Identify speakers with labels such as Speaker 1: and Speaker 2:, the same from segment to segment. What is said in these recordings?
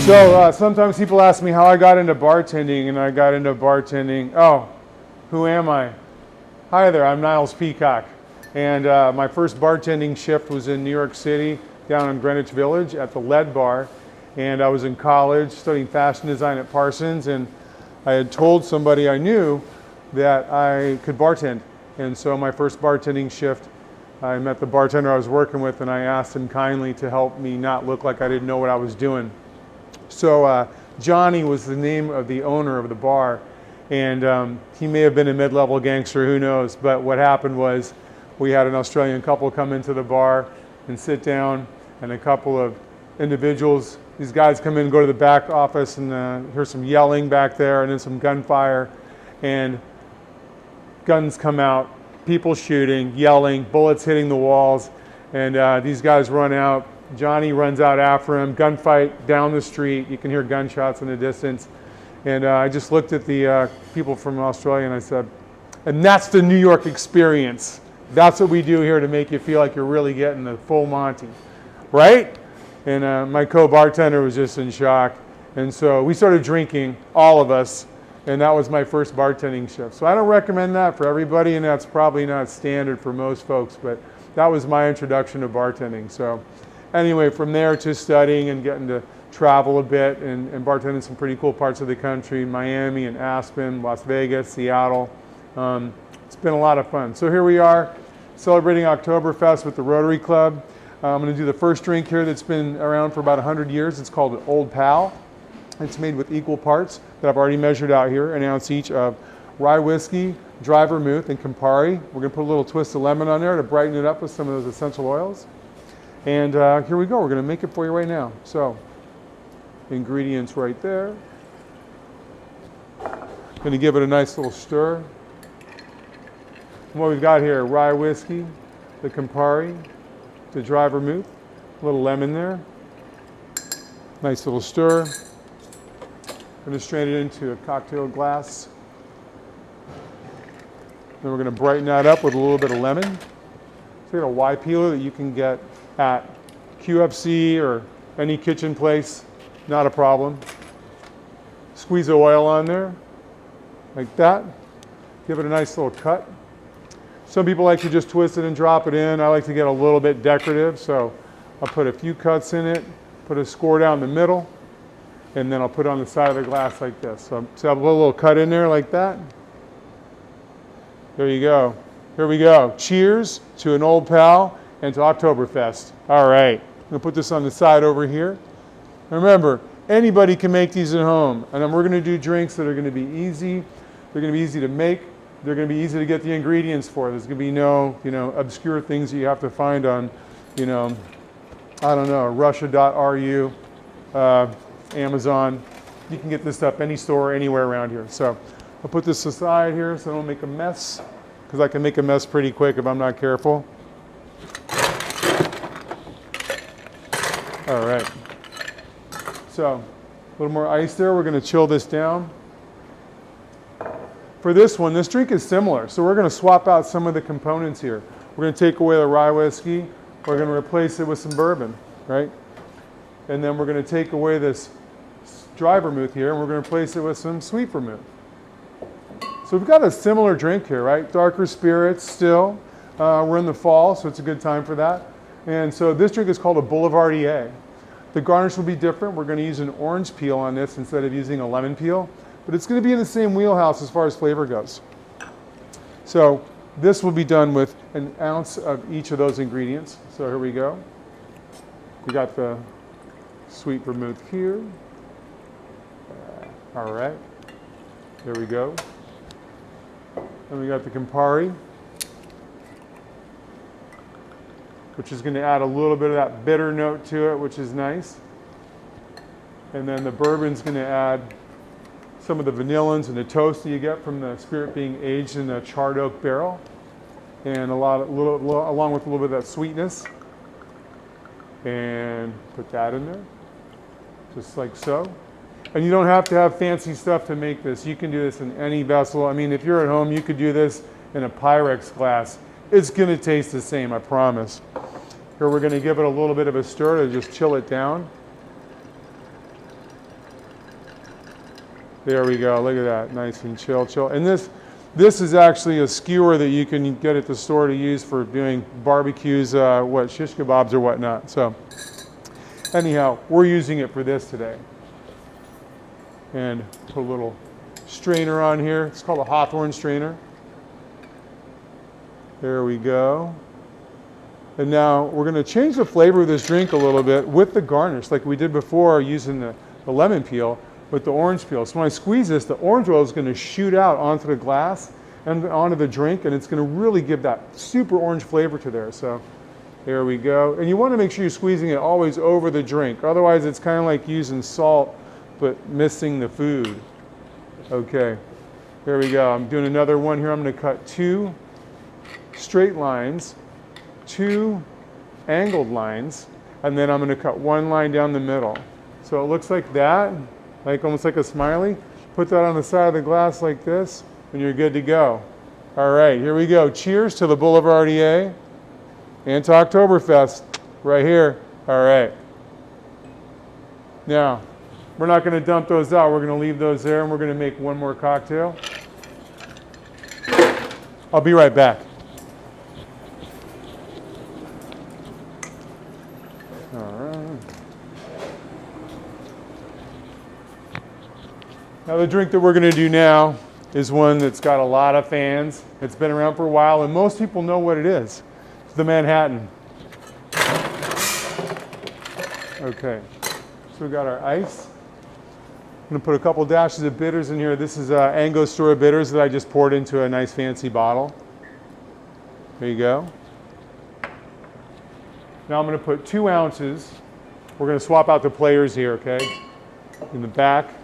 Speaker 1: So sometimes people ask me how I got into bartending, and I got into bartending. Oh, who am I? Hi there, I'm Niles Peacock. And my first bartending shift was in New York City, down in Greenwich Village at the Lead Bar. And I was in college studying fashion design at Parsons, and I had told somebody I knew that I could bartend. And so my first bartending shift, I met the bartender I was working with, and I asked him kindly to help me not look like I didn't know what I was doing. So Johnny was the name of the owner of the bar, and he may have been a mid-level gangster, who knows. But what happened was we had an Australian couple come into the bar and sit down, and a couple of individuals, these guys come in, go to the back office, and hear some yelling back there, and then some gunfire, and guns come out, people shooting, yelling, bullets hitting the walls, and these guys run out. Johnny runs out after him, gunfight down the street. You can hear gunshots in the distance. And I just looked at the people from Australia and I said, and that's the New York experience. That's what we do here to make you feel like you're really getting the full Monty, right? And my co-bartender was just in shock. And so we started drinking, all of us, and that was my first bartending shift. So I don't recommend that for everybody, and that's probably not standard for most folks, but that was my introduction to bartending. So anyway, from there to studying and getting to travel a bit and bartend in some pretty cool parts of the country, Miami and Aspen, Las Vegas, Seattle. It's been a lot of fun. So here we are celebrating Oktoberfest with the Rotary Club. I'm going to do the first drink here that's been around for about 100 years. It's called Old Pal. It's made with equal parts that I've already measured out here, an ounce each of rye whiskey, dry vermouth, and Campari. We're going to put a little twist of lemon on there to brighten it up with some of those essential oils. And here we go. We're going to make it for you right now. So, ingredients right there. Going to give it a nice little stir. And what we've got here, rye whiskey, the Campari, the dry vermouth, a little lemon there. Nice little stir. Going to strain it into a cocktail glass. Then we're going to brighten that up with a little bit of lemon. So you got a Y peeler that you can get at QFC or any kitchen place, not a problem. Squeeze the oil on there, like that. Give it a nice little cut. Some people like to just twist it and drop it in. I like to get a little bit decorative, so I'll put a few cuts in it, put a score down the middle, and then I'll put it on the side of the glass like this. So I have a little cut in there like that. There you go. Here we go. Cheers to an Old Pal and to Oktoberfest. All right, I'm gonna put this on the side over here. Remember, anybody can make these at home, and then we're gonna do drinks that are gonna be easy. They're gonna be easy to make. They're gonna be easy to get the ingredients for. There's gonna be no, obscure things that you have to find on, I don't know, Russia.ru, Amazon. You can get this stuff any store, anywhere around here. So I'll put this aside here so I don't make a mess, because I can make a mess pretty quick if I'm not careful. All right, so a little more ice there. We're going to chill this down. For this one, this drink is similar, so we're going to swap out some of the components here. We're going to take away the rye whiskey. We're going to replace it with some bourbon, right? And then we're going to take away this dry vermouth here, and we're going to replace it with some sweet vermouth. So we've got a similar drink here, right? Darker spirits still. We're in the fall, so it's a good time for that. And so this drink is called a Boulevardier. The garnish will be different. We're going to use an orange peel on this instead of using a lemon peel, but it's going to be in the same wheelhouse as far as flavor goes. So this will be done with an ounce of each of those ingredients. So here we go. We got the sweet vermouth here. All right, there we go. And we got the Campari, which is going to add a little bit of that bitter note to it, which is nice. And then the bourbon's going to add some of the vanillins and the toast that you get from the spirit being aged in a charred oak barrel, and along with a little bit of that sweetness. And put that in there, just like so. And you don't have to have fancy stuff to make this. You can do this in any vessel. I mean, if you're at home, you could do this in a Pyrex glass. It's going to taste the same, I promise. Here we're going to give it a little bit of a stir to just chill it down. There we go. Look at that. Nice and chill. And this is actually a skewer that you can get at the store to use for doing barbecues, shish kebabs or whatnot. So anyhow, we're using it for this today. And put a little strainer on here. It's called a Hawthorne strainer. There we go. And now we're going to change the flavor of this drink a little bit with the garnish, like we did before using the lemon peel with the orange peel. So when I squeeze this, the orange oil is going to shoot out onto the glass and onto the drink, and it's going to really give that super orange flavor to there. So there we go. And you want to make sure you're squeezing it always over the drink. Otherwise, it's kind of like using salt but missing the food. Okay, there we go. I'm doing another one here. I'm going to cut 2 straight lines, 2 angled lines, and then I'm going to cut 1 line down the middle. So it looks like that, like almost like a smiley. Put that on the side of the glass like this, and you're good to go. All right, here we go. Cheers to the Boulevardier and to Oktoberfest right here. All right. Now, we're not going to dump those out. We're going to leave those there, and we're going to make one more cocktail. I'll be right back. All right. Now the drink that we're going to do now is one that's got a lot of fans. It's been around for a while, and most people know what it is. It's the Manhattan. Okay, so we got our ice. I'm going to put a couple dashes of bitters in here. This is Angostura bitters that I just poured into a nice fancy bottle. There you go. Now I'm going to put 2 ounces. We're going to swap out the players here, okay? In the back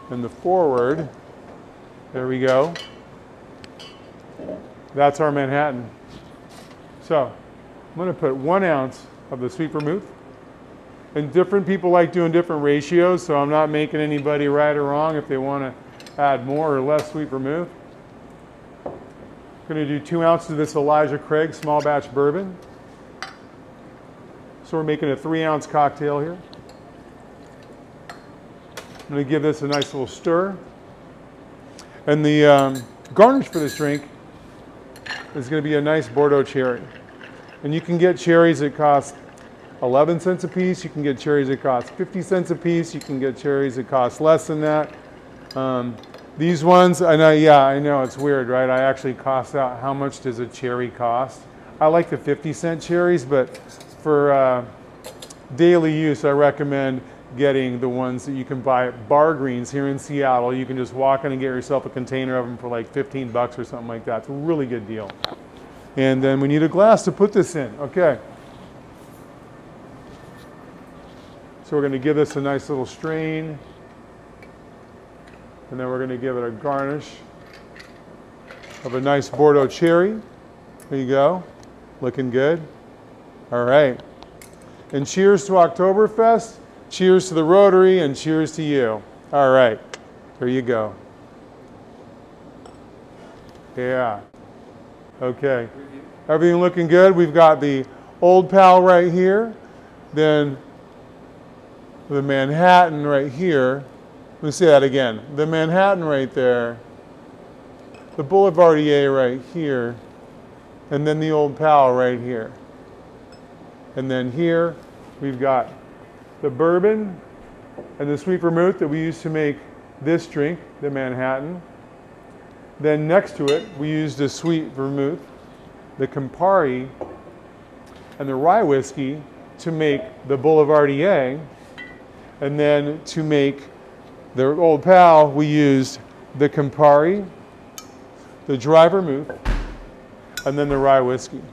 Speaker 1: and the forward. There we go. That's our Manhattan. So I'm going to put 1 ounce of the sweet vermouth. And different people like doing different ratios, so I'm not making anybody right or wrong if they want to add more or less sweet vermouth. I'm going to do 2 ounces of this Elijah Craig small batch bourbon. So we're making a 3-ounce cocktail here. I'm going to give this a nice little stir. And the garnish for this drink is going to be a nice Bordeaux cherry. And you can get cherries that cost 11 cents a piece. You can get cherries that cost 50 cents a piece. You can get cherries that cost less than that. These ones, I know it's weird, right? I actually cost out how much does a cherry cost. I like the 50-cent cherries, but for daily use, I recommend getting the ones that you can buy at Bar Greens here in Seattle. You can just walk in and get yourself a container of them for like 15 bucks or something like that. It's a really good deal. And then we need a glass to put this in. Okay. So we're going to give this a nice little strain. And then we're going to give it a garnish of a nice Bordeaux cherry. There you go. Looking good. All right. And cheers to Oktoberfest. Cheers to the Rotary, and cheers to you. All right. There you go. Yeah. Okay. Everything looking good. We've got the Old Pal right here. Then the Manhattan right here. Let me say that again. The Manhattan right there. The Boulevardier right here. And then the Old Pal right here. And then here we've got the bourbon and the sweet vermouth that we use to make this drink, the Manhattan. Then next to it, we use the sweet vermouth, the Campari, and the rye whiskey to make the Boulevardier. And then to make the Old Pal, we used the Campari, the dry vermouth, and then the rye whiskey.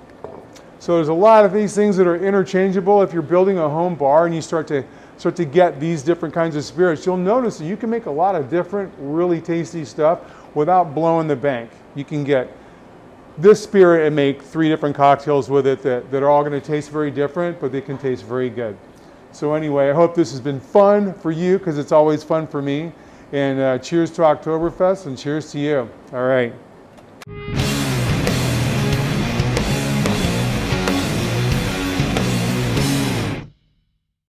Speaker 1: So there's a lot of these things that are interchangeable. If you're building a home bar and you start to get these different kinds of spirits, you'll notice that you can make a lot of different, really tasty stuff without blowing the bank. You can get this spirit and make 3 different cocktails with it that are all going to taste very different, but they can taste very good. So anyway, I hope this has been fun for you, because it's always fun for me. And cheers to Oktoberfest, and cheers to you. All right.